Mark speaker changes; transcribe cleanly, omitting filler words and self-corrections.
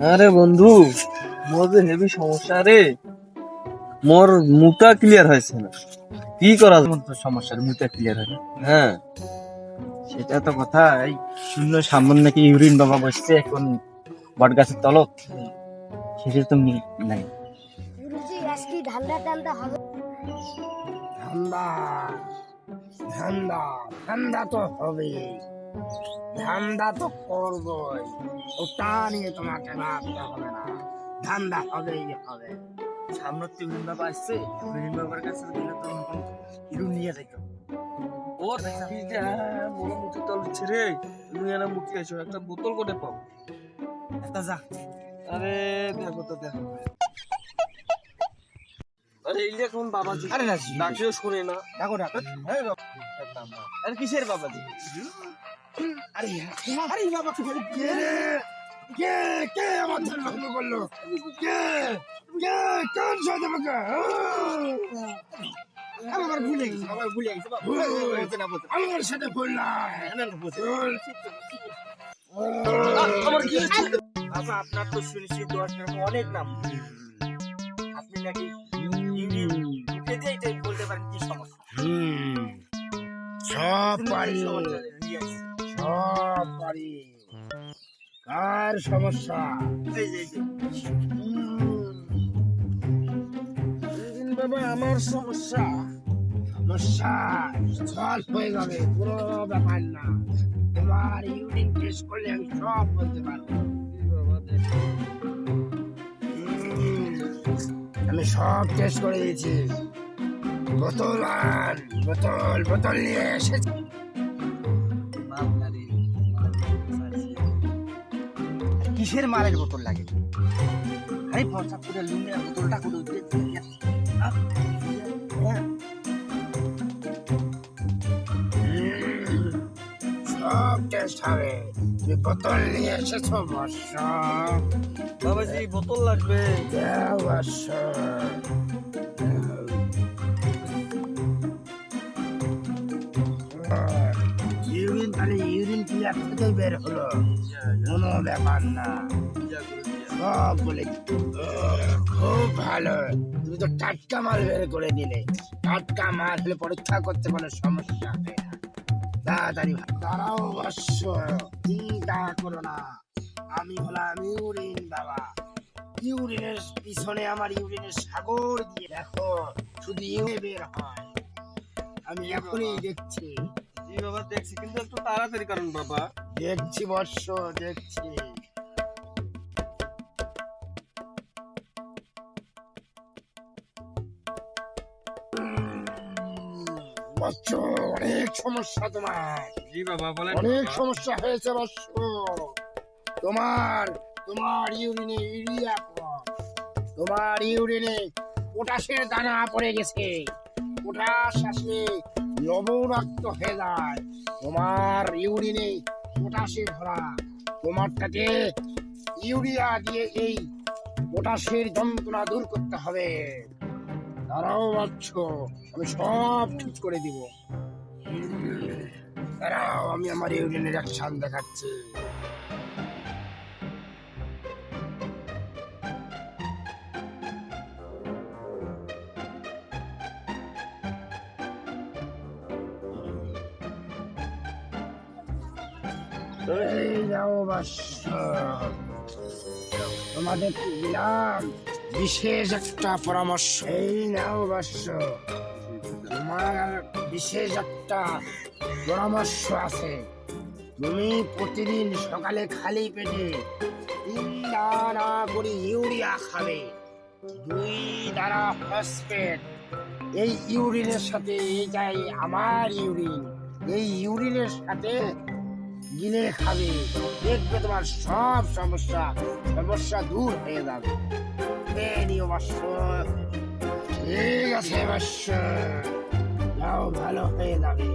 Speaker 1: আরে বন্ধু, মোর যে হেভি সমস্যা রে। মোর মুখটা ক্লিয়ার হয়েছে না, কি করা যায়?
Speaker 2: তো সমস্যার মুখটা ক্লিয়ার হয় না।
Speaker 1: হ্যাঁ,
Speaker 2: সেটা তো কথা। এই শূন্য সামনে নাকি ইউরিন বাবা বসছে এখন বট গাছের তলত, সেটা তো নাই।
Speaker 3: গুরুজি আজকে ঠান্ডা ঠান্ডা হবে।
Speaker 4: ঠান্ডা ঠান্ডা ঠান্ডা তো হবে, ঠান্ডা তো করবই। ওটা নিয়ে তোমাকে ভাবতে হবে না, ঠান্ডা হবেই হবে।
Speaker 2: সামনে তো ইউরিন বাবা আসছে, ইউরিন বাবার কাছে গেলে তো ইউরিন নিয়ে যাইতো।
Speaker 1: ওর কি মোর মুখে তল দিচ্ছে রে। তুমি এনা মুখে এসো, একটা বোতল করে পাও।
Speaker 2: একটা যা।
Speaker 1: আরে দেখো তো দেখো, আরে এই এখন বাবাজি
Speaker 2: আরে না,
Speaker 1: ডাকেও শুনে না।
Speaker 2: ডাকো ডাকো।
Speaker 1: আরে কিসের বাবাজি?
Speaker 2: আরে
Speaker 4: আরে বাবা, কে রে? কে কে আমার ধর্ম ভঙ্গ করলো? কে কে কোন সাথে আমাকে
Speaker 2: আমার ভুলে গেছি, আমার ভুলে গেছি বাবা। বলতে না বলতে
Speaker 4: আমার সাথে ভুল নাই।
Speaker 1: আমার কি হচ্ছে?
Speaker 2: বাবা, আপনার তো শুনেছি দোয়ার অনেক নাম। আপনি নাকি মুখে দিয়ে এটাই বলতে পারেন কি সমস্যা।
Speaker 4: সব পারি, সব পারি। কার সমস্যা?
Speaker 1: বাবা আমার সমস্যা।
Speaker 4: সমস্যা সলভ হয়ে যাবে, পুরো ব্যাপার না। তোমার ইউরিন টেস্ট করলে আমি সব বলতে পারবো। আমি সব টেস্ট করে দিয়েছি। বোতল আন, বোতল বোতল নিয়ে এসেছি।
Speaker 2: কিসের মালের বোতল লাগে? আরে ফর্সা করে লুঙ্গি বোতলটা করে উঠে
Speaker 4: সব টেস্ট হবে। তুমি বোতল নিয়ে এসেছো বর্ষ?
Speaker 1: বাবাজি বোতল লাগবে।
Speaker 4: দেও বর্ষ। ইউরিন তাহলে ইউরিন ক্লিয়ার থেকেই বের হলো, কোনো ব্যাপার না। সব বলে খুব ভালো। তুমি তো টাটকা মাল বের করে দিলে। টাটকা মাল হলে পরীক্ষা করতে কোনো সমস্যা হবে না। তাড়াতাড়ি দাঁড়াও বর্ষ, চিন্তা করো না। আমি হলাম ইউরিন বাবা। ইউরিনের পিছনে আমার ইউরিনের সাগর দিয়ে দেখো, শুধু ইউরিন বের হয়। আমি এখনই দেখছি,
Speaker 1: জি বাবা দেখছি, কিন্তু একটু তাড়াতাড়ি কারণ বাবা।
Speaker 4: দেখছি বর্ষ, দেখছি। বর্ষ, অনেক সমস্যা তোমার,
Speaker 1: জি বাবা বলেন।
Speaker 4: অনেক সমস্যা হয়েছে বর্ষ। তোমার তোমার ইউরিনে ইউরিয়া কম, তোমার ইউরিনে পটাশের দানা পড়ে গেছে। পটাশ আসলে লবণাক্ত হয়ে যায়। তোমার ইউরিনে পটাশে ভরা, তোমারটাকে ইউরিয়া দিয়ে এই পটাশের যন্ত্রণা দূর করতে হবে। দাঁড়াও বাচ্চ, আমি সব ঠিক করে দিব। দাঁড়াও, আমি আমার ইউরিনের অ্যাকশন দেখাচ্ছি। এই যাও বাস্য, তোমাদের দিলাম বিশেষ একটা পরামর্শ। এই নাও বাস্য, তোমার বিশেষ একটা পরামর্শ আছে। তুমি প্রতিদিন সকালে খালি পেটে 3 দানা করে ইউরিয়া খাবে, 2 দানা ফসফেট। এই ইউরিনের সাথে এটাই আমার ইউরিন, এই ইউরিনের সাথে গিলে খাবে, দেখবে তোমার সব সমস্যা সমস্যা দূর হয়ে যাবে। এই নিও বাস্য। ঠিক আছে বাস্য, যাও, ভালো হয়ে যাবে।